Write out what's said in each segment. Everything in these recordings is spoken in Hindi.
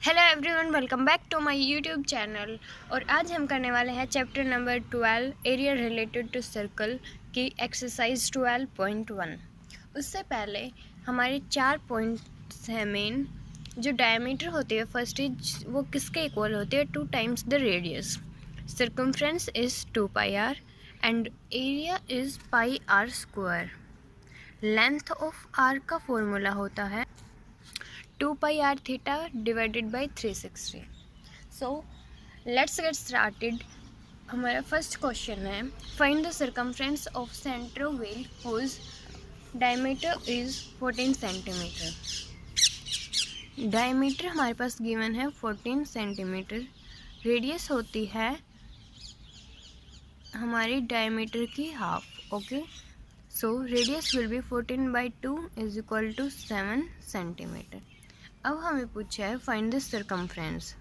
Hello everyone, welcome back to my YouTube channel. और आज हम करने वाले हैं chapter number 12 area related to circle की एक्सरसाइज 12.1। उससे पहले हमारे 4 पॉइंट्स हैं मेन। जो डायमीटर होती है फर्स्ट इज वो किसके इक्वल होती है? 2 times the radius. Circumference is 2 pi r and area is pi r square. Length of r का फॉर्मूला होता है 2 pi r theta divided by 360। So let's get started। हमारा फर्स्ट क्वेश्चन है, फाइंड द सर्कमफ्रेंस ऑफ सेंट्रोवेल whose diameter is 14 centimetre. Diameter हमारे पास गिवन है 14 सेंटीमीटर। रेडियस होती है हमारी डायमीटर की half. Okay, so radius will be 14/2 is equal to 7 centimetre. अब हमें पूछा है find the circumference.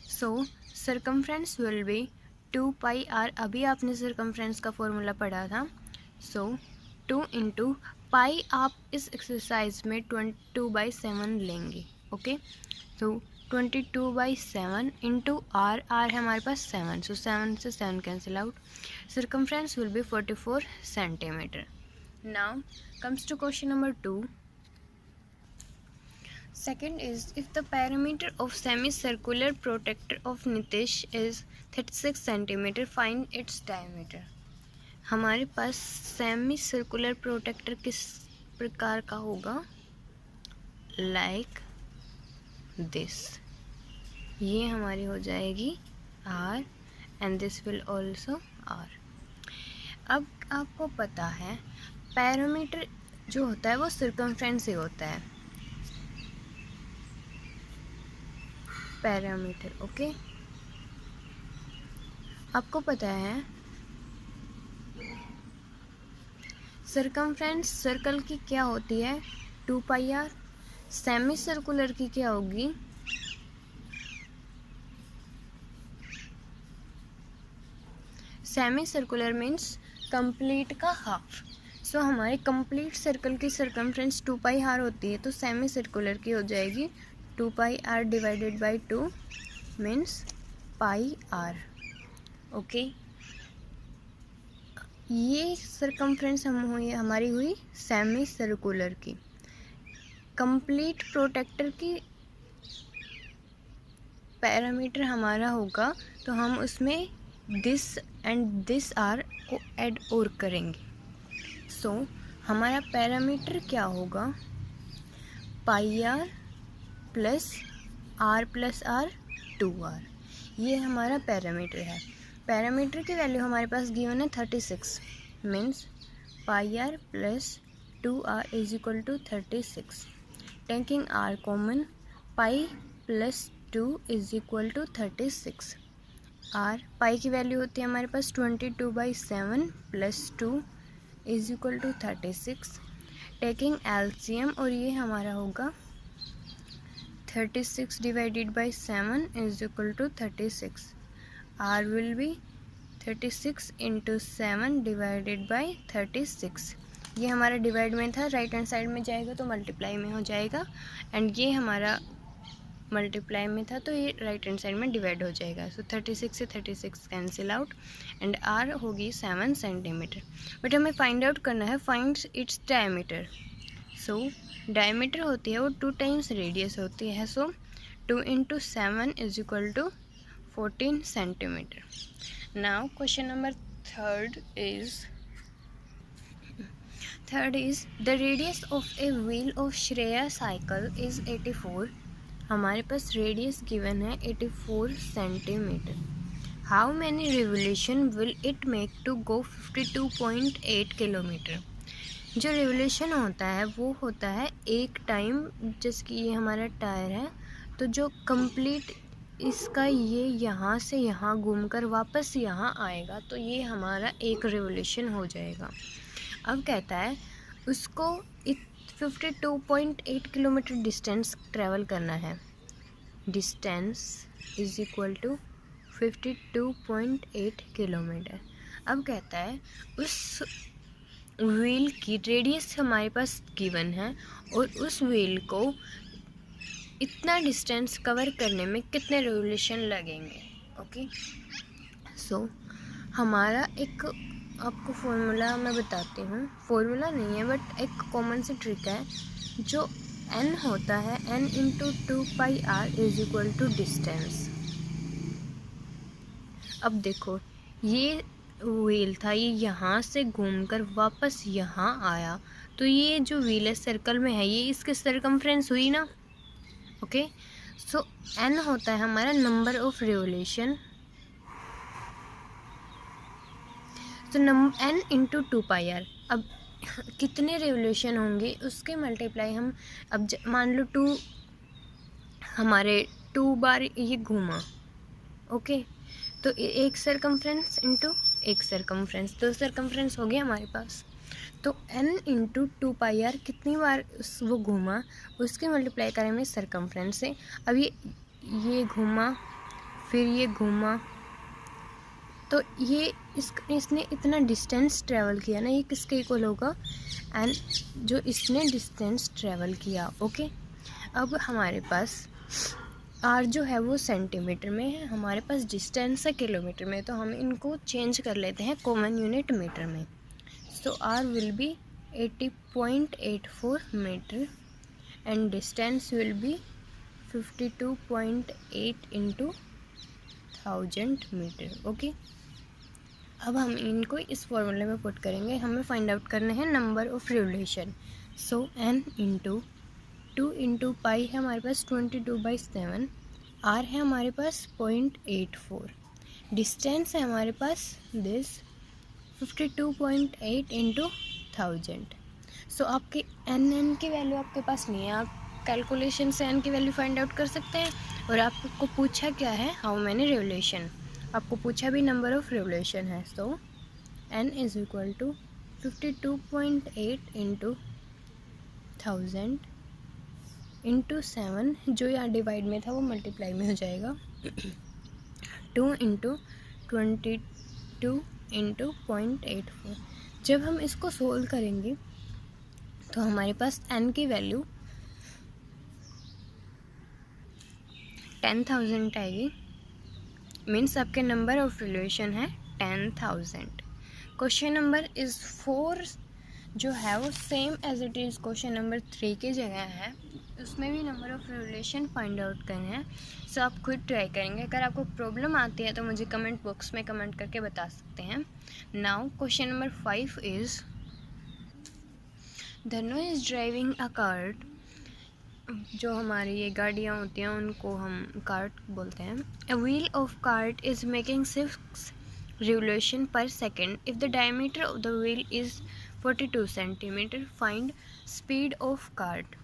So circumference will be 2 pi r. अभी आपने सर्कमफ्रेंस का फॉर्मूला पढ़ा था। सो 2 इंटू पाई आप इस एक्सरसाइज में 22/7 लेंगे। Okay, so 22/7 into r. R है हमारे पास 7, सो 7 से 7 cancel out. Circumference will be 44 centimetre. Now comes to question number 2. Second is, if the perimeter of semicircular protector of Nitish is 36 centimeter, find its diameter. हमारे पास सेमी सर्कुलर प्रोटेक्टर किस प्रकार का होगा? Like this. ये हमारी हो जाएगी R and this will also R। अब आपको पता है पैरामीटर जो होता है वो सर्कमफ्रेंस से होता है। पैरामीटर ओके, आपको पता है सर्कमफ्रेंस सर्कल की क्या होती है? 2 पाई आर। सेमी सर्कुलर की क्या होगी? सेमी सर्कुलर मीन्स कंप्लीट का हाफ। सो हमारे कंप्लीट सर्कल की सर्कमफ्रेंस 2 पाई आर होती है, तो सेमी सर्कुलर की हो जाएगी 2 pi r divided by 2 means pi r. Okay, ये सर्कमफ्रेंस हमारी हुई सेमी सर्कुलर की। कंप्लीट प्रोटेक्टर की पैरामीटर हमारा होगा, तो हम उसमें दिस एंड दिस आर को ऐड और करेंगे। सो हमारा पैरामीटर क्या होगा? Pi r plus are 2r। ये हमारा पैरामीटर है। पैरामीटर की वैल्यू हमारे पास गिवन है 36 means pi r plus 2r is equal to 36। Taking r common, pi plus 2 is equal to 36। R pi की वैल्यू होती है हमारे पास 22/7 plus 2 is equal to 36। Taking LCM, और ये हमारा होगा 36 divided by 7 is equal to 36। R will be 36 into 7 divided by 36। ये हमारा डिवाइड में था, राइट हैंड साइड में जाएगा तो मल्टीप्लाई में हो जाएगा, एंड ये हमारा मल्टीप्लाई में था तो ये राइट हैंड साइड में डिवाइड हो जाएगा। सो 36 से 36 कैंसिल आउट एंड आर होगी 7 सेंटीमीटर। बट हमें फाइंड आउट करना है find its diameter. So diameter होती है वो 2 टाइम्स रेडियस होती है। So 2 into 7 is equal to 14 centimetre. Now question number third is the radius of a wheel of Shreya cycle is 84। हमारे पास रेडियस गिवन है 84 centimetre. How many revolution will it make to go 52.8 kilometre. जो रिवोल्यूशन होता है वो होता है एक टाइम, जैसे कि ये हमारा टायर है, तो जो कंप्लीट इसका ये यहाँ से यहाँ घूमकर वापस यहाँ आएगा तो ये हमारा एक रिवोल्यूशन हो जाएगा। अब कहता है उसको 52.8 किलोमीटर डिस्टेंस ट्रैवल करना है। Distance is equal to 52.8 kilometre. अब कहता है उस व्हील की रेडियस हमारे पास गिवन है और उस व्हील को इतना डिस्टेंस कवर करने में कितने रिवोल्यूशन लगेंगे। ओके, सो हमारा एक आपको फॉर्मूला मैं बताती हूँ, फॉर्मूला नहीं है बट एक कॉमन सी ट्रिक है। जो n होता है, n into 2πr is equal to distance. अब देखो, ये व्हील था, ये यहाँ से घूमकर वापस यहाँ आया, तो ये जो व्हील है सर्कल में है, ये इसके सरकमफ्रेंस हुई ना। ओके, सो n होता है हमारा नंबर ऑफ रिवोल्यूशन, तो n इंटू 2πr। अब कितने रिवोल्यूशन होंगे उसके मल्टीप्लाई हम, अब मान लो 2 हमारे 2 बार ये घूमा। ओके, तो एक सरकमफ्रेंस इंटू एक सरकमफ्रेंस, 2 सरकमफ्रेंस हो गया हमारे पास। तो n इंटू 2πr कितनी बार वो घूमा उसके मल्टीप्लाई करेंगे सरकमफ्रेंस से। अब ये घूमा, फिर ये घूमा, तो ये इसने इतना डिस्टेंस ट्रैवल किया ना, ये किसके इक्वल होगा, एंड जो इसने डिस्टेंस ट्रैवल किया। ओके, अब हमारे पास आर जो है वो सेंटीमीटर में है, हमारे पास डिस्टेंस है किलोमीटर में, तो हम इनको चेंज कर लेते हैं कॉमन यूनिट मीटर में। So r will be 80.84 metre and distance will be 52.8 into 1000 metre. Okay, अब हम इनको इस फॉर्मूले में पुट करेंगे, हमें फाइंड आउट करने हैं number of revolution. So n into 2 into pi है हमारे पास 22/7, r है हमारे पास 0.84, डिस्टेंस है हमारे पास दिस 52.8 इंटू 1000। सो आपके n की वैल्यू आपके पास नहीं है, आप कैलकुलेशन से n की वैल्यू फाइंड आउट कर सकते हैं। और आपको पूछा क्या है, हाउ मैनी रिवोल्यूशन, आपको पूछा भी नंबर ऑफ रिवोल्यूशन है। So n is equal to 52.8 into 1000 into 7, जो यहाँ डिवाइड में था वो मल्टीप्लाई में हो जाएगा, 2 इंटू 22 इंटू 0.84। जब हम इसको सोल्व करेंगे तो हमारे पास n की वैल्यू 10,000 आएगी, मीन्स आपके नंबर ऑफ रिवोल्यूशन है 10,000। क्वेश्चन नंबर इज़ 4 जो है वो same as it is question number 3 की जगह है, उसमें भी number of revolution find out करना है। सो आप खुद ट्राई करेंगे, अगर आपको प्रॉब्लम आती है तो मुझे कमेंट बॉक्स में कमेंट करके बता सकते हैं। नाउ क्वेश्चन नंबर 5 इज़ धनु इज़ ड्राइविंग अ कार्ट। जो हमारी ये गाड़ियाँ होती हैं उनको हम कार्ट बोलते हैं। A wheel of cart is making 6 revolution per second if the diameter of the wheel is 42 centimetre, find speed of cart.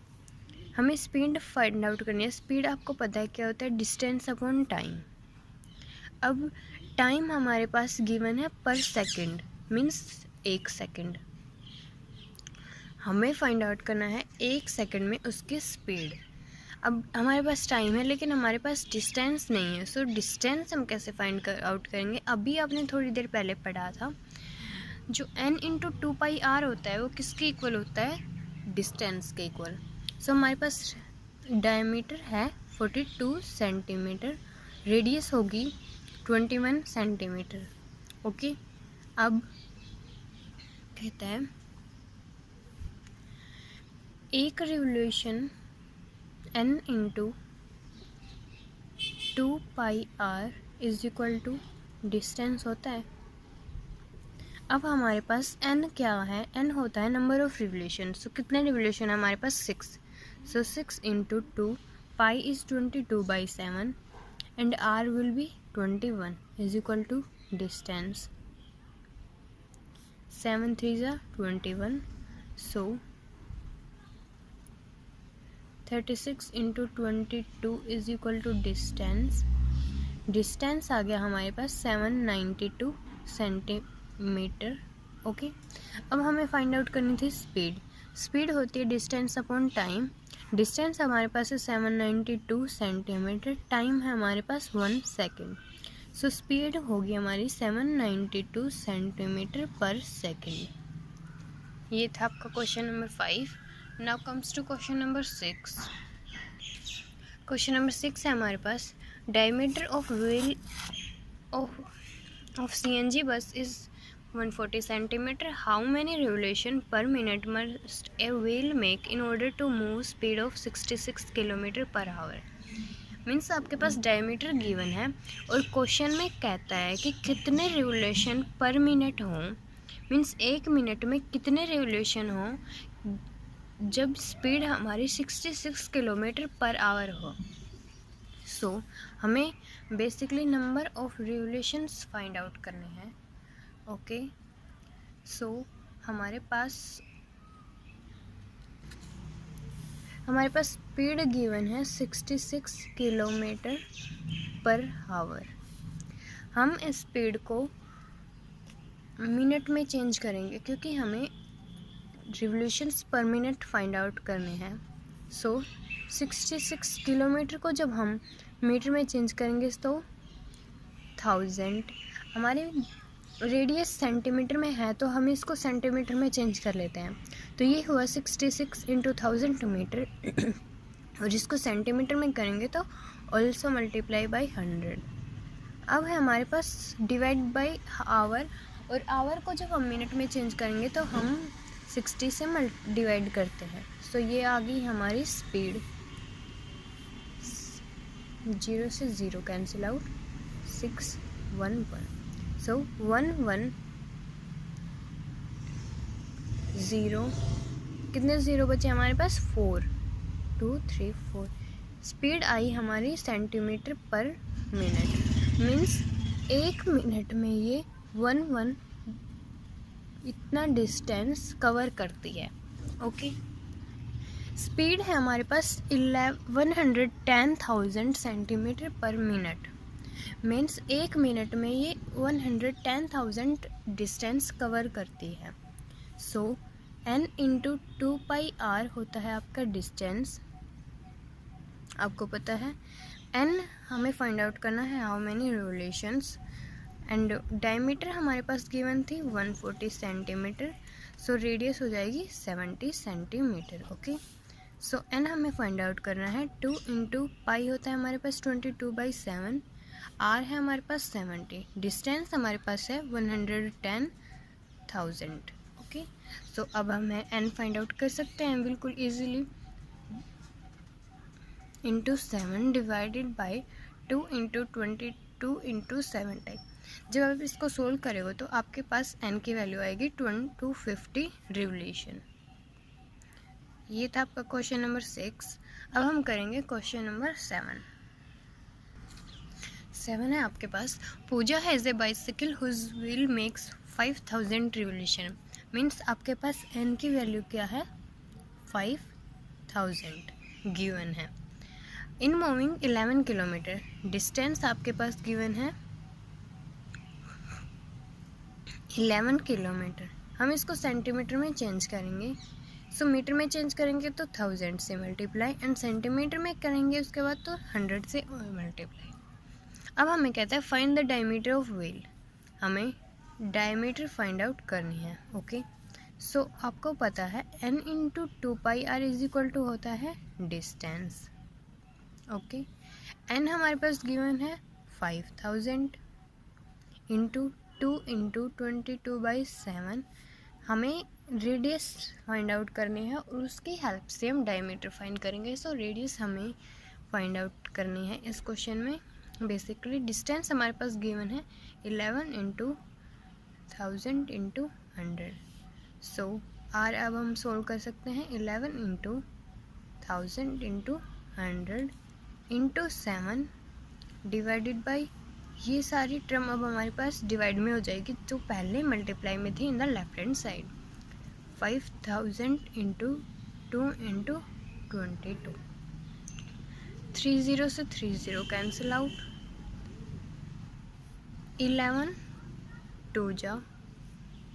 हमें स्पीड फाइंड आउट करनी है। स्पीड आपको पता है क्या होता है, डिस्टेंस अपॉन टाइम। अब टाइम हमारे पास गिवन है पर सेकंड, मीन्स 1 सेकंड। हमें फाइंड आउट करना है 1 सेकंड में उसकी स्पीड। अब हमारे पास टाइम है लेकिन हमारे पास डिस्टेंस नहीं है, सो डिस्टेंस हम कैसे फाइंड आउट करेंगे। अभी आपने थोड़ी देर पहले पढ़ा था, जो n इंटू 2πr होता है वो किसके इक्वल होता है, डिस्टेंस के इक्वल। सो हमारे पास डायमीटर है 42 सेंटीमीटर, रेडियस होगी 21 सेंटीमीटर। ओके, अब कहता है एक revolution n into 2πr is equal to distance होता है। अब हमारे पास n क्या है, n होता है नंबर ऑफ रिवोल्यूशन। सो कितने रिवोल्यूशन है हमारे पास, 6। So 6 into 2, pi is 22/7 and r will be 21 is equal to distance. 7 3 ज़ा 21, so 36 into 22 is equal to distance. Distance आ गया हमारे पास 792 सेंटीमीटर। ओके, अब हमें फाइंड आउट करनी थी स्पीड। स्पीड होती है डिस्टेंस अपॉन टाइम। डिस्टेंस हमारे पास है 792 सेंटीमीटर, टाइम है हमारे पास 1 सेकेंड। सो स्पीड होगी हमारी 792 सेंटीमीटर पर सेकेंड। ये था आपका question number 5। Now comes to question number 6। Question number 6 है हमारे पास, diameter of wheel of CNG bus is 140 centimeter. How many revolution per minute must a wheel make in order to move speed of 66 km per hour? Means आपके पास डायमीटर गिवन है और क्वेश्चन में कहता है कि कितने रिवोल्यूशन पर मिनट हो, मीन्स एक मिनट में कितने रिवोल्यूशन हो जब स्पीड हमारी 66 किलोमीटर पर आवर हो। सो हमें basically number of revolutions find out करने हैं। ओके, सो हमारे पास स्पीड गिवन है 66 किलोमीटर पर आवर। हम इस स्पीड को मिनट में चेंज करेंगे क्योंकि हमें रिवोल्यूशंस पर मिनट फाइंड आउट करने हैं। सो 66 किलोमीटर को जब हम मीटर में चेंज करेंगे तो 1000, हमारी रेडियस सेंटीमीटर में है तो हम इसको सेंटीमीटर में चेंज कर लेते हैं। तो ये हुआ 66 इंटू 1000 मीटर और इसको सेंटीमीटर में करेंगे तो ऑल्सो मल्टीप्लाई बाई 100। अब है हमारे पास डिवाइड बाई आवर, और आवर को जब हम मिनट में चेंज करेंगे तो हम 60 से डिवाइड करते हैं। सो ये आ गई हमारी स्पीड। 0 से 0 कैंसिल आउट, 6 1 1। सो 1 1 0, कितने ज़ीरो बचे हमारे पास? 4 2 3 4। स्पीड आई हमारी सेंटीमीटर पर मिनट, मीन्स एक मिनट में ये 1 1 इतना डिस्टेंस कवर करती है। ओके, स्पीड है हमारे पास 110,000 सेंटीमीटर पर मिनट, मीन्स एक मिनट में ये 110,000 डिस्टेंस कवर करती है। सो n इंटू 2πr होता है आपका डिस्टेंस। आपको पता है n हमें फाइंड आउट करना है how many revolutions, and diameter हमारे पास गिवन थी 140 सेंटीमीटर। सो रेडियस हो जाएगी 70 सेंटीमीटर। ओके, सो n हमें फाइंड आउट करना है। 2 इंटू पाई होता है हमारे पास 22/7, r है हमारे पास 70, डिस्टेंस हमारे पास है 110,000। ओके, सो अब हमें n फाइंड आउट कर सकते हैं बिल्कुल easily. Into 7 divided by 2 into 22 into 7 type. जब आप इसको सोल्व करेंगे तो आपके पास n की वैल्यू आएगी 250 रिवोल्यूशन। ये था आपका क्वेश्चन नंबर 6। अब हम करेंगे क्वेश्चन नंबर 7। 7 है आपके पास, Puja has a bicycle whose wheel makes 5000 revolution. Means आपके पास n की वैल्यू क्या है? 5000 गिवन है। इन मूविंग 11 किलोमीटर, डिस्टेंस आपके पास गिवन है 11 किलोमीटर। हम इसको सेंटीमीटर में चेंज करेंगे। सो मीटर में चेंज करेंगे तो 1000 से मल्टीप्लाई, एंड सेंटीमीटर में करेंगे उसके बाद तो 100 से मल्टीप्लाई। अब हमें कहता है find the diameter of wheel, हमें डायमीटर फाइंड आउट करनी है। ओके, सो आपको पता है n into 2πr is equal to होता है डिस्टेंस। ओके, n हमारे पास गिवन है 5000 इंटू 2 इंटू 22/7। हमें रेडियस फाइंड आउट करनी है और उसकी हेल्प से हम डायमीटर फाइंड करेंगे। सो रेडियस हमें फाइंड आउट करनी है इस क्वेश्चन में। बेसिकली डिस्टेंस हमारे पास गिवन है 11 इंटू 1000 इंटू 100। सो आर अब हम सोल्व कर सकते हैं 11 into 1000 into 100 into 7 divided by, ये सारी टर्म अब हमारे पास डिवाइड में हो जाएगी जो पहले मल्टीप्लाई में थी in the left hand side. 5000 into 2 into 22, 30 से 30 कैंसिल आउट, 11 2 जा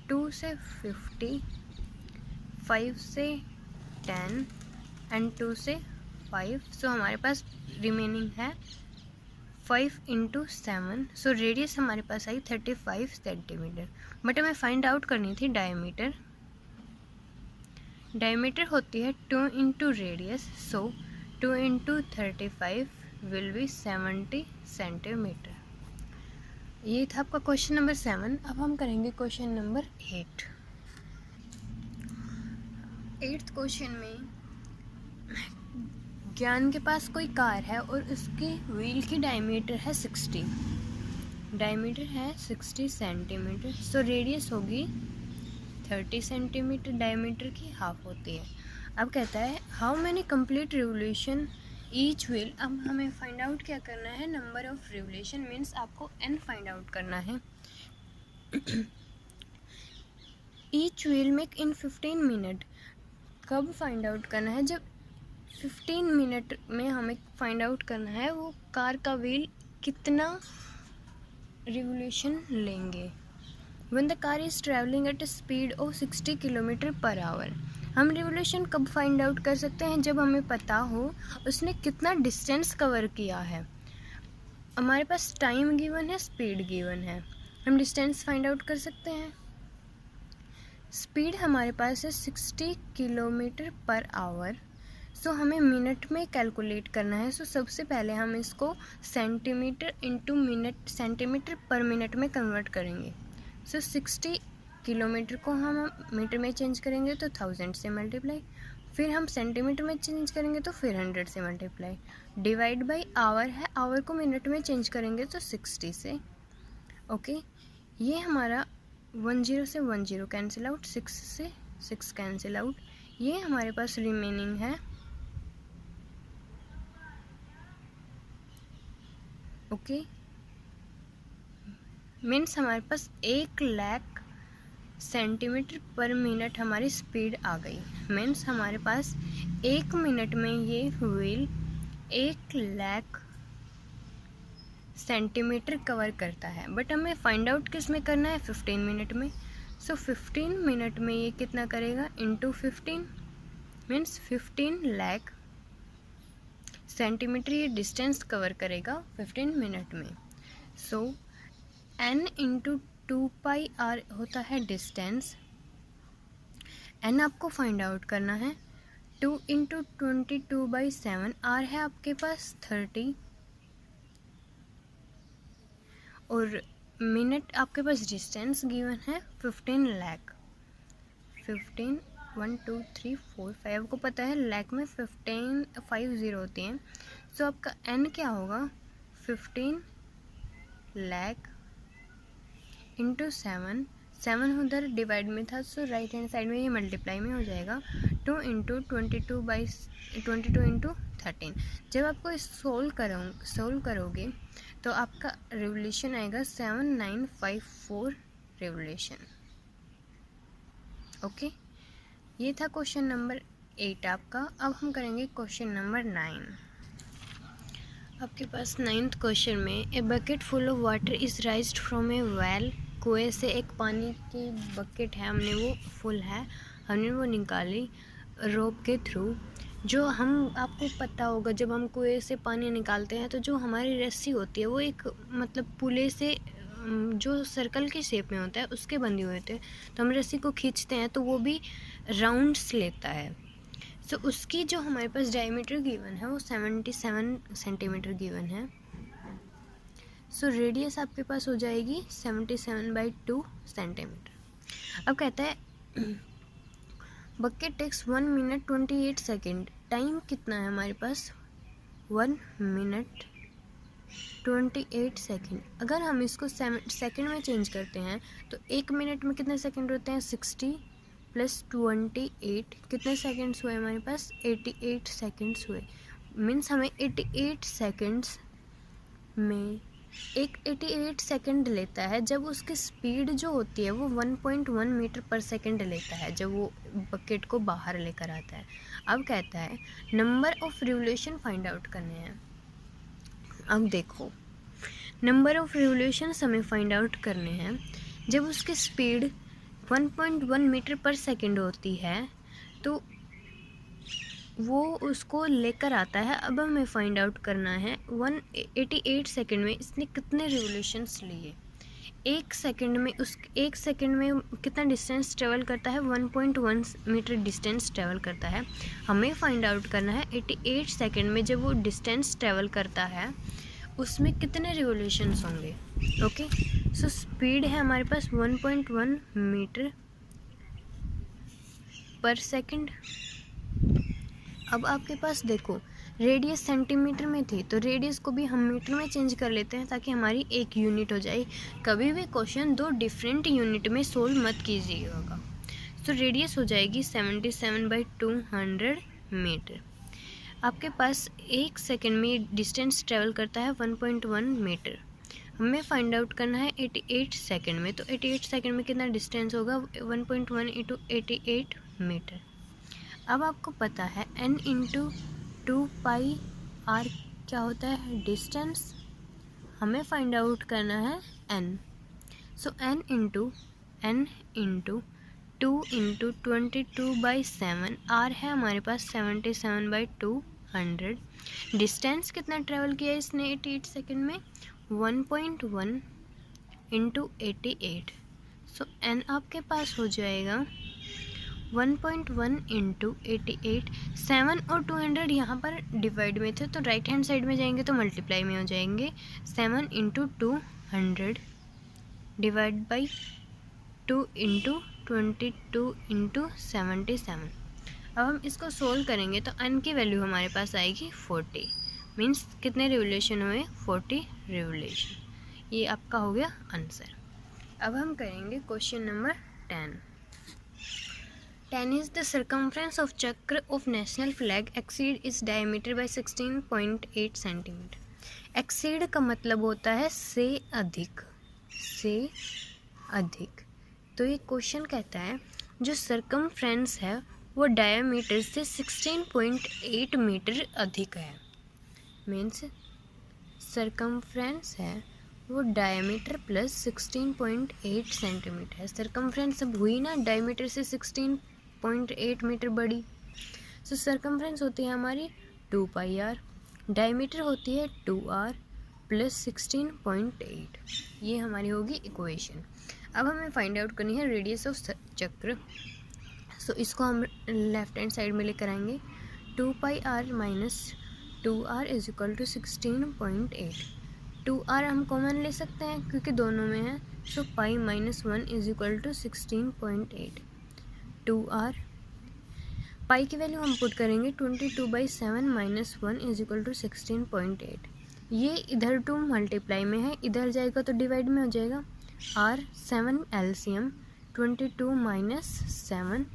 2 से 50, 5 से 10 एंड 2 से 5। सो हमारे पास रिमेनिंग है 5 इंटू 7। सो रेडियस हमारे पास आई 35 सेंटीमीटर, बट हमें फाइंड आउट करनी थी डायमीटर। डायमीटर होती है 2 into radius, so 2 into 35 will be 70 centimetre. ये था आपका क्वेश्चन नंबर 7। अब हम करेंगे क्वेश्चन नंबर 8। 8th क्वेश्चन में ज्ञान के पास कोई कार है और उसकी व्हील की डायमीटर है 60 सेंटीमीटर, सो रेडियस होगी 30 सेंटीमीटर, डायमीटर की हाफ होती है। अब कहता है how many complete revolution each wheel. अब हमें फाइंड आउट क्या करना है, नंबर ऑफ रिवोल्यूशन मीन्स आपको n फाइंड आउट करना है। Each wheel make in 15 minute. कब फाइंड आउट करना है, जब 15 मिनट में हमें फाइंड आउट करना है वो कार का व्हील कितना रिवोल्यूशन लेंगे। When the car is traveling at a speed of 60 kilometre per hour. हम रिवोल्यूशन कब फाइंड आउट कर सकते हैं, जब हमें पता हो उसने कितना डिस्टेंस कवर किया है। हमारे पास टाइम गिवन है, स्पीड गिवन है, हम डिस्टेंस फाइंड आउट कर सकते हैं। स्पीड हमारे पास है 60 किलोमीटर पर आवर, सो हमें मिनट में कैलकुलेट करना है। सो सबसे पहले हम इसको सेंटीमीटर इंटू मिनट, सेंटीमीटर पर मिनट में कन्वर्ट करेंगे। सो 60 किलोमीटर को हम मीटर में चेंज करेंगे तो 1000 से मल्टीप्लाई, फिर हम सेंटीमीटर में चेंज करेंगे तो फिर 100 से मल्टीप्लाई, डिवाइड बाय आवर है, आवर को मिनट में चेंज करेंगे तो 60 से। ओके, ये हमारा 10 से 10 कैंसिल आउट, 6 से 6 कैंसिल आउट, ये हमारे पास रिमेनिंग है। ओके, मीन्स हमारे पास 1 लाख सेंटीमीटर पर मिनट हमारी स्पीड आ गई। मीन्स हमारे पास 1 मिनट में ये व्हील 1 लाख सेंटीमीटर कवर करता है, बट हमें फाइंड आउट किस में करना है, 15 मिनट में। सो 15 मिनट में ये कितना करेगा, इंटू 15 मीन्स 15 लाख सेंटीमीटर ये डिस्टेंस कवर करेगा 15 मिनट में। सो n इंटू 2πr होता है डिस्टेंस। n आपको फाइंड आउट करना है, 2 इंटू 22/7, r है आपके पास 30, और मिनट आपके पास डिस्टेंस गिवन है 15 लाख। 15 1 2 3 4 5 आपको पता है लाख में 5 होती हैं। सो आपका n क्या होगा, 15 लाख इंटू 7 उधर डिवाइड में था, सो राइट हैंड साइड में ये मल्टीप्लाई में हो जाएगा। 2 इंटू 22 इंटू 13। जब आपको इस सोल्व करोगे तो आपका रिवोल्यूशन आएगा 7954 रिवोल्यूशन। ओके, ये था क्वेश्चन नंबर 8 आपका। अब हम करेंगे क्वेश्चन नंबर 9। आपके पास 9th क्वेश्चन में a bucket full of water is राइज्ड from A well. कुएं से एक पानी की बकेट है, हमने वो फुल है, हमने वो निकाली रोप के थ्रू। जो हम, आपको पता होगा जब हम कुएं से पानी निकालते हैं तो जो हमारी रस्सी होती है वो एक मतलब पुले से जो सर्कल के शेप में होता है उसके बंधे हुए होते हैं, तो हम रस्सी को खींचते हैं तो वो भी राउंड्स लेता है। सो उसकी जो हमारे पास डायमीटर गिवन है वो 77 सेंटीमीटर गिवन है। सो रेडियस आपके पास हो जाएगी 77/2 सेंटीमीटर। अब कहता है bucket takes 1 minute 28 second. Time कितना है हमारे पास, 1 मिनट 28 सेकेंड। अगर हम इसको सेकेंड में चेंज करते हैं तो 1 मिनट में कितने सेकेंड होते हैं, 60 + 28 कितने सेकेंड्स हुए हमारे पास, 88 सेकेंड्स हुए। मीन्स हमें 88 सेकेंड्स में 88 सेकेंड लेता है जब उसकी स्पीड जो होती है वो 1.1 मीटर पर सेकेंड लेता है जब वो बकेट को बाहर लेकर आता है। अब कहता है number of revolution find out करने हैं। अब देखो, नंबर ऑफ रिवोल्यूशंस हमें फाइंड आउट करने हैं जब उसकी स्पीड 1.1 मीटर पर सेकेंड होती है तो वो उसको लेकर आता है। अब हमें फाइंड आउट करना है 188 सेकेंड में इसने कितने रिवोल्यूशंस लिए। एक सेकंड में कितना डिस्टेंस ट्रेवल करता है, 1.1 मीटर डिस्टेंस ट्रेवल करता है। हमें फाइंड आउट करना है 88 सेकंड में जब वो डिस्टेंस ट्रेवल करता है उसमें कितने रिवोल्यूशंस होंगे। ओके, सो स्पीड है हमारे पास 1.1 मीटर पर सेकंड। अब आपके पास देखो रेडियस सेंटीमीटर में थी, तो रेडियस को भी हम मीटर में चेंज कर लेते हैं ताकि हमारी एक यूनिट हो जाए। कभी भी क्वेश्चन दो डिफरेंट यूनिट में सोल्व मत कीजिएगा। तो रेडियस हो जाएगी 77/200 मीटर। आपके पास एक सेकंड में डिस्टेंस ट्रेवल करता है 1.1 मीटर। हमें फाइंड आउट करना है 88 सेकंड में, तो 88 सेकंड में कितना डिस्टेंस होगा, 1.1 × 88 मीटर। अब आपको पता है n × 2πr क्या होता है, डिस्टेंस। हमें फाइंड आउट करना है n, सो n × 2 × 22/7, r है हमारे पास 77/200। डिस्टेंस कितना ट्रेवल किया इसने 88 सेकंड में, 1.1 × 88, सो n आपके पास हो जाएगा 1.1 × 88। 7 और 200 यहाँ पर डिवाइड में थे तो राइट हैंड साइड में जाएंगे तो मल्टीप्लाई में हो जाएंगे। 7 × 200 डिवाइड बाई 2 × 22 × 77। अब हम इसको सोल्व करेंगे तो n की वैल्यू हमारे पास आएगी 40। मीन्स कितने रिवोल्यूशन हुए, 40 रिवोल्यूशन। ये आपका हो गया आंसर। अब हम करेंगे क्वेश्चन number 10। 10 is the circumference of chakra of national flag exceed its diameter by 16.8 centimeter। exceed का मतलब होता है से अधिक, से अधिक। तो ये क्वेश्चन कहता है जो circumference है वो डायमीटर से 16.8 मीटर अधिक है। मीन्स circumference है वो डायमीटर प्लस 16.8 सेंटीमीटर है। सर्कमफ्रेंस अब हुई ना डायमीटर से 16.8 मीटर बड़ी। सो सर्कमफ्रेंस होती है हमारी 2πr, डायमीटर होती है 2r प्लस 16.8। ये हमारी होगी इक्वेशन। अब हमें फाइंड आउट करनी है रेडियस ऑफ चक्र। सो इसको हम लेफ्ट हैंड साइड में लेकर आएंगे। 2πr - 2r = 16.8। 2r हम कॉमन ले सकते हैं क्योंकि दोनों में है। सो π - 1 = 16.8। 2r पाई की वैल्यू हम पुट करेंगे 22/7 - 1 = 16.8। ये इधर टू मल्टीप्लाई में है, इधर जाएगा तो डिवाइड में हो जाएगा। r 7 LCM 22 - 7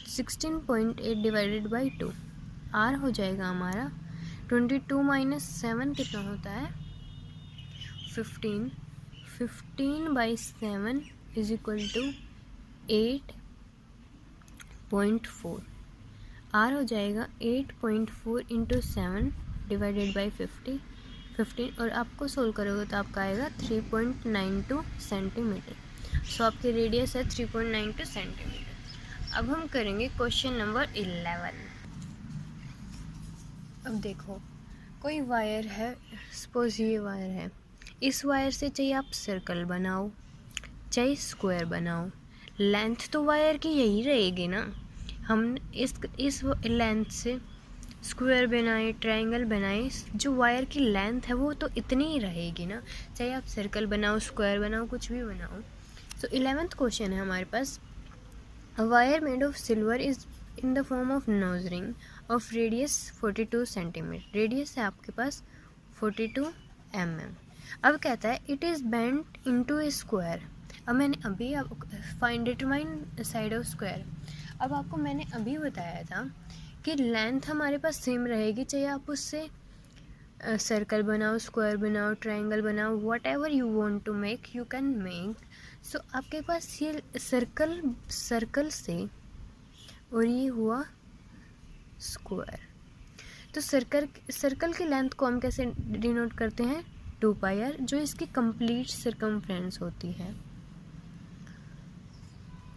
16.8 divided by 2। r हो जाएगा हमारा 22 - 7 कितना होता है 15। 15/7 = 8.4। r हो जाएगा 8.4 × 7 डिवाइडेड बाई 15 और आपको सोल्व करोगे तो आपका आएगा 3.92 सेंटीमीटर। सो आपकी रेडियस है 3.92 सेंटीमीटर। अब हम करेंगे क्वेश्चन नंबर 11। अब देखो कोई वायर है, सपोज ये वायर है। इस वायर से चाहे आप सर्कल बनाओ चाहे स्क्वायर बनाओ, लेंथ तो वायर की यही रहेगी ना। हम इस लेंथ से स्क्वायर बनाए ट्रायंगल बनाए, जो वायर की लेंथ है वो तो इतनी ही रहेगी ना, चाहे आप सर्कल बनाओ स्क्वायर बनाओ कुछ भी बनाओ। सो 11th क्वेश्चन है हमारे पास। A wire made of silver is in the form of nose ring of radius 42 centimetre. Radius है आपके पास 42 mm। अब कहता है it is bent into a square. अब मैंने अभी find determine side of square. अब आपको मैंने अभी बताया था कि लेंथ हमारे पास सेम रहेगी, चाहे आप उससे सर्कल बनाओ स्क्वायर बनाओ ट्रायंगल बनाओ, whatever you want to make you can make. So आपके पास ये सर्कल से और ये हुआ स्क्वायर। तो सर्कल की लेंथ को हम कैसे डिनोट करते हैं 2πr, जो इसकी कंप्लीट सर्कमफ्रेंस होती है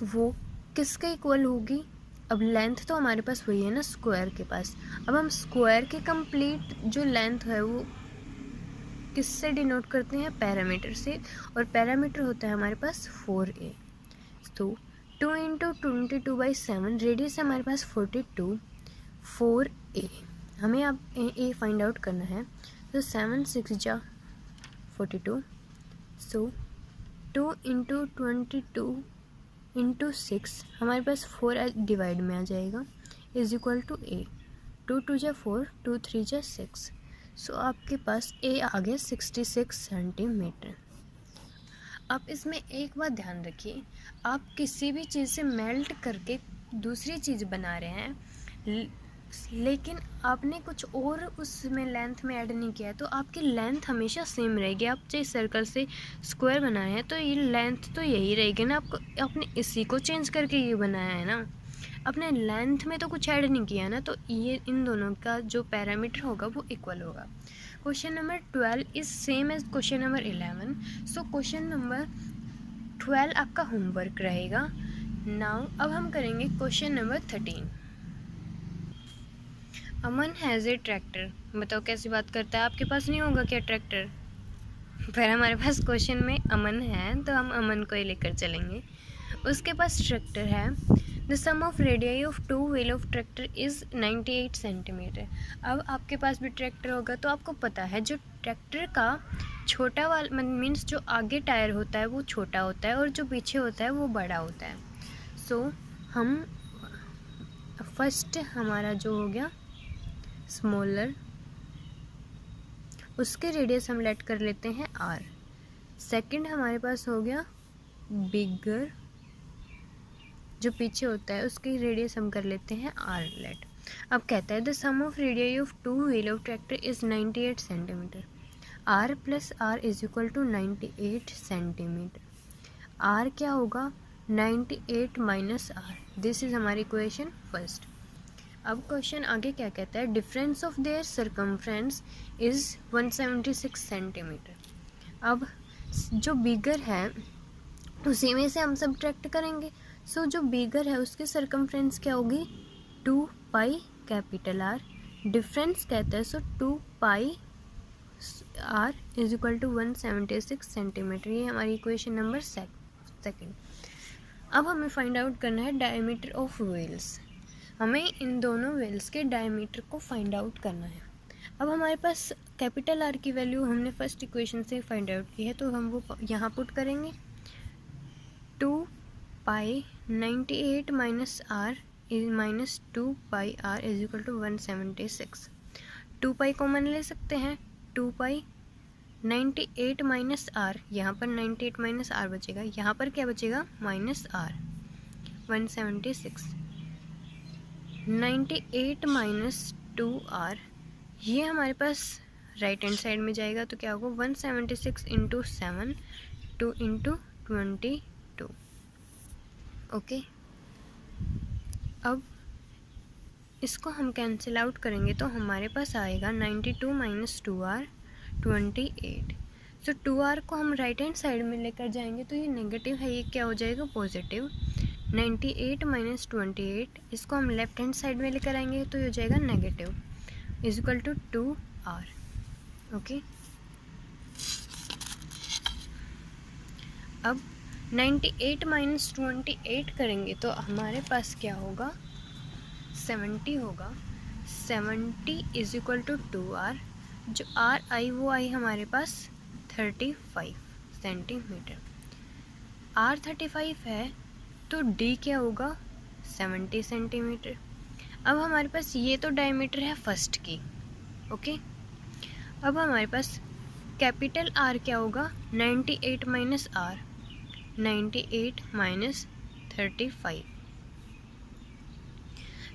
वो किसके इक्वल होगी। अब लेंथ तो हमारे पास वही है ना स्क्वायर के पास। अब हम स्क्वायर की कंप्लीट जो लेंथ है वो किससे डिनोट करते हैं? पैरामीटर से, और पैरामीटर होता है हमारे पास 4a। तो 2 × 22/7, रेडियस है हमारे पास 42, 4a। हमें अब a फाइंड आउट करना है। तो 7 6 जा 42, सो 2 × 22 × 6 हमारे पास 4 डिवाइड में आ जाएगा, इज इक्वल टू a। 2 2 जा 4, 2 3 जा 6, सो आपके पास a आ गया 66 सेंटीमीटर। अब इसमें एक बात ध्यान रखिए, आप किसी भी चीज़ से मेल्ट करके दूसरी चीज़ बना रहे हैं, लेकिन आपने कुछ और उसमें लेंथ में ऐड नहीं किया है, तो आपकी लेंथ हमेशा सेम रहेगी। आप चाहे सर्कल से स्क्वायर बनाए हैं तो ये लेंथ तो यही रहेगी ना, आपने इसी को चेंज करके ये बनाया है ना, अपने लेंथ में तो कुछ ऐड नहीं किया ना, तो ये इन दोनों का जो पैरामीटर होगा वो इक्वल होगा। Question number 12 is same as question number 11, so question number 12 आपका होमवर्क रहेगा। नाउ अब हम करेंगे क्वेश्चन नंबर 13। Aman has a tractor. बताओ कैसी बात करता है, आपके पास नहीं होगा क्या ट्रैक्टर? पर हमारे पास क्वेश्चन में अमन है तो हम अमन को ही लेकर चलेंगे। उसके पास ट्रैक्टर है। The sum of radii of 2 wheel of tractor is 98 centimetre. अब आपके पास भी ट्रैक्टर होगा तो आपको पता है जो ट्रैक्टर का छोटा वाला मीन्स जो आगे टायर होता है वो छोटा होता है और जो पीछे होता है वो बड़ा होता है। सो हम फर्स्ट हमारा जो हो गया स्मॉलर, उसके रेडियस हम लेट कर लेते हैं r। सेकंड हमारे पास हो गया बिगर, जो पीछे होता है उसकी रेडियस हम कर लेते हैं r लेट। अब कहता है the sum of radii of 2 wheel of tractor is 98 centimetre. r plus r is equal to 98 centimetre. r क्या होगा? 98 माइनस r। दिस इज हमारी इक्वेशन फर्स्ट। अब क्वेश्चन आगे क्या कहता है? Difference of their circumference is 176 centimetre. अब जो बिगर है उसी में से हम सब्ट्रैक्ट करेंगे। सो जो बिगर है उसकी सरकमफ्रेंस क्या होगी? 2 पाई कैपिटल R। डिफरेंस कहता है so 2 pi R is equal to 176 centimetre. ये हमारी इक्वेशन नंबर सेकंड। अब हमें फाइंड आउट करना है डायमीटर ऑफ व्हील्स। हमें इन दोनों व्हील्स के डायमीटर को फाइंड आउट करना है। अब हमारे पास कैपिटल R की वैल्यू हमने फर्स्ट इक्वेशन से फाइंड आउट की है, तो हम वो यहाँ पुट करेंगे। 2 pi 98 minus R is minus 2 pi R is equal to 176। 2 pi common ले सकते हैं। 2 पाई 98 माइनस R, यहाँ पर 98 माइनस R बचेगा, यहाँ पर क्या बचेगा? Minus R। 176 98 माइनस 2R, ये हमारे पास राइट हैंड साइड में जाएगा तो क्या होगा? 176 इंटू 7, 2 इंटू 22। ओके, अब इसको हम कैंसिल आउट करेंगे तो हमारे पास आएगा 92 माइनस 2R 28। सो 2R को हम राइट हैंड साइड में लेकर जाएंगे तो ये नेगेटिव है, ये क्या हो जाएगा? पॉजिटिव। 98 माइनस 28, इसको हम लेफ्ट हैंड साइड में लेकर आएंगे तो ये हो जाएगा negative, is equal to 2R। Okay, अब 98 माइनस 28 करेंगे तो हमारे पास क्या होगा? 70 होगा। 70 इज इक्वल टू 2R। जो R आई वो आई हमारे पास 35 सेंटीमीटर। R 35 है तो D क्या होगा? 70 सेंटीमीटर। अब हमारे पास ये तो डायमीटर है फर्स्ट की। ओके, अब हमारे पास कैपिटल R क्या होगा? 98 minus R, 98 minus 35,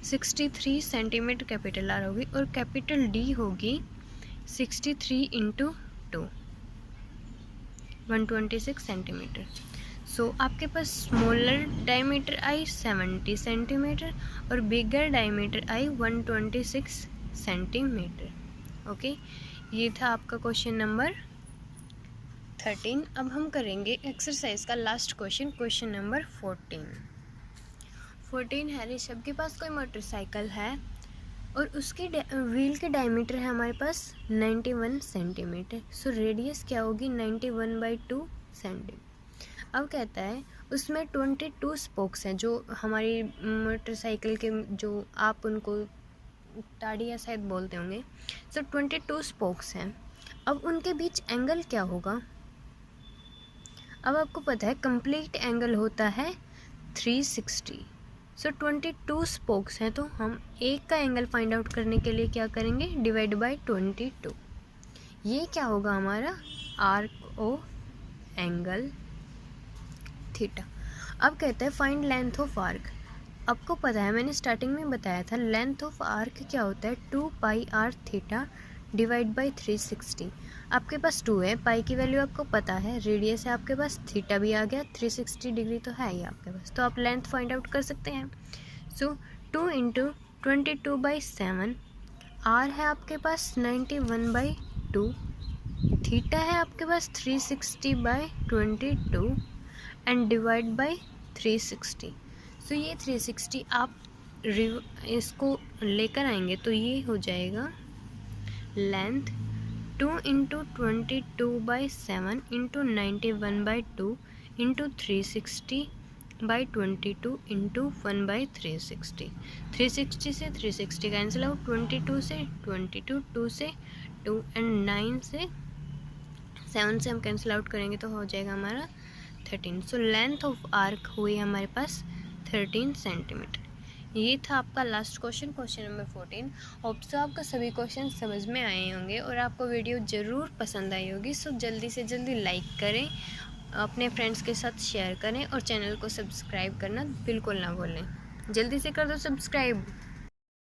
63 centimetre capital R होगी, और कैपिटल D होगी 63 इंटू 2, 126 सेंटीमीटर। सो आपके पास स्मॉलर डायमीटर आई 70 सेंटीमीटर और बिगर डायमीटर आई 126 सेंटीमीटर। ओके, ये था आपका क्वेश्चन नंबर 13। अब हम करेंगे एक्सरसाइज का लास्ट क्वेश्चन, क्वेश्चन नंबर 14 है। ऋषभ के पास कोई मोटरसाइकिल है और उसकी व्हील की डायमीटर है हमारे पास 91 सेंटीमीटर। सो रेडियस क्या होगी 91/2 सेंटीमीटर। अब कहता है उसमें 22 स्पोक्स हैं, जो हमारी मोटरसाइकिल के जो आप उनको टाड़ियाँ शायद बोलते होंगे। सो 22 स्पोक्स हैं। अब उनके बीच एंगल क्या होगा। अब आपको पता है कंप्लीट एंगल होता है 360। सो 22 स्पोक्स हैं, तो हम एक का एंगल फाइंड आउट करने के लिए क्या करेंगे, डिवाइड बाय 22। ये क्या होगा हमारा आर्क ऑफ एंगल थीटा। अब कहते हैं फाइंड लेंथ ऑफ आर्क। आपको पता है मैंने स्टार्टिंग में बताया था लेंथ ऑफ आर्क क्या होता है 2πr थीटा डिवाइड बाई 360। आपके पास 2 है, पाई की वैल्यू आपको पता है, रेडियस है आपके पास, थीटा भी आ गया, 360 डिग्री तो है ही आपके पास, तो आप लेंथ फाइंड आउट कर सकते हैं। सो 2 × 22/7, आर है आपके पास 91/2, थीटा है आपके पास 360/22 एंड डिवाइड बाई 360। सो ये 360 आप इसको लेकर आएंगे तो ये हो जाएगा लेंथ 2 × 22/7 × 91/2 × 360/22 × 1/360। 360 से 360 कैंसिल आउट, 22 से 22, 2 से 2 एंड 9 से 7 से हम कैंसिल आउट करेंगे तो हो जाएगा हमारा 13। सो लेंथ ऑफ आर्क हुई हमारे पास 13 सेंटीमीटर। ये था आपका last question, question number 14। Hope so आपको सभी क्वेश्चन समझ में आए होंगे और आपको वीडियो ज़रूर पसंद आई होगी। सो जल्दी से जल्दी लाइक करें, अपने फ्रेंड्स के साथ शेयर करें और चैनल को सब्सक्राइब करना बिल्कुल ना भूलें। जल्दी से कर दो सब्सक्राइब।